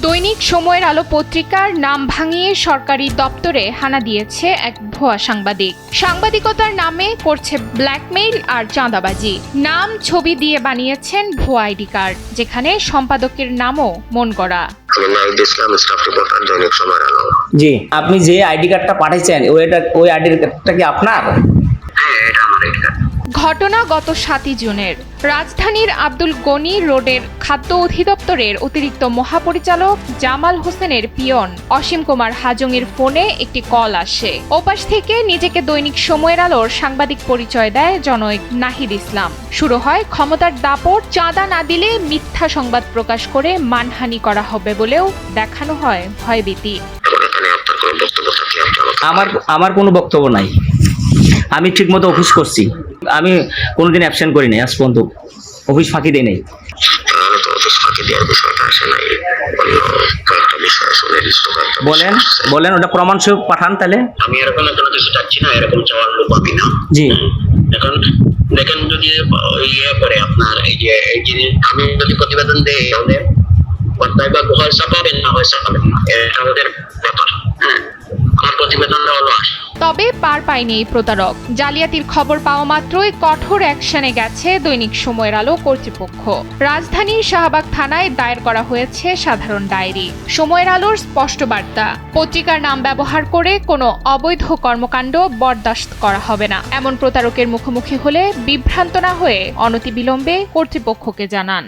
দৈনিক সময়ের আলো পত্রিকার নাম ভাঙিয়ে সরকারি দপ্তরে হানা দিয়েছে এক ভুয়া সাংবাদিক। সাংবাদিকতার নামে করছে ব্ল্যাকমেইল আর চাঁদাবাজি। নাম ছবি দিয়ে বানিয়েছেন ভুয়া আইডি কার্ড, যেখানে সম্পাদকের নামও মন গড়া। জি, আপনি যে আইডি কার্ডটা পাঠিয়েছেন ওই আইডি কার্ডটা কি আপনার? ঘটনা গত 7 জুনের রাজধানীর আব্দুল গনি রোডের খাদ্য অধিদপ্তরের অতিরিক্ত মহাপরিচালক জামাল হোসেনের পিয়ন অসীম কুমার হাজংয়ের ফোনে একটি কল আসে। ওপাশ থেকে নিজেকে দৈনিক সময়ের আলোর সাংবাদিক পরিচয় দেয় জনৈক নাহিদ ইসলাম। শুরু হয় ক্ষমতার দাপট, চাঁদা না দিলে মিথ্যা সংবাদ প্রকাশ করে মানহানি করা হবে বলেও দেখানো হয় ভয়ভীতি। আমার কোনো বক্তব্য নাই। আমি ঠিকমতো অফিস করছি, আমি কোনোদিন অ্যাবসেন্ট করি নাই, আজ পর্যন্ত অফিস ফাঁকি দেই নাই। বলেন ওটা প্রমাণ সহ পাঠান তাহলে। আমি এরকম কোনো কিছু চাচ্ছি না, এরকম চাওয়ার লোক আমি না। জি, এখন দেখেন যদি ইয়ে করে আপনার এই যে আমি যদি প্রতিবেদন দেই তাহলে হয় ছাপাবেন না হয় ছাপাবেন না, এটা ওদের ব্যাপার। হ্যাঁ, আমার প্রতিবেদনটা হলো তবে পার পায়নি এই প্রতারক। জালিয়াতির খবর পাওয়া মাত্রই কঠোর অ্যাকশনে গেছে দৈনিক সময়ের আলো কর্তৃপক্ষ। রাজধানীর শাহবাগ থানায় দায়ের করা হয়েছে সাধারণ ডায়েরি। সময়ের আলোর স্পষ্ট বার্তা, পত্রিকার নাম ব্যবহার করে কোনো অবৈধ কর্মকাণ্ড বরদাস্ত করা হবে না। এমন প্রতারকের মুখোমুখি হলে বিভ্রান্ত না হয়ে অনতিবিলম্বে কর্তৃপক্ষকে জানান।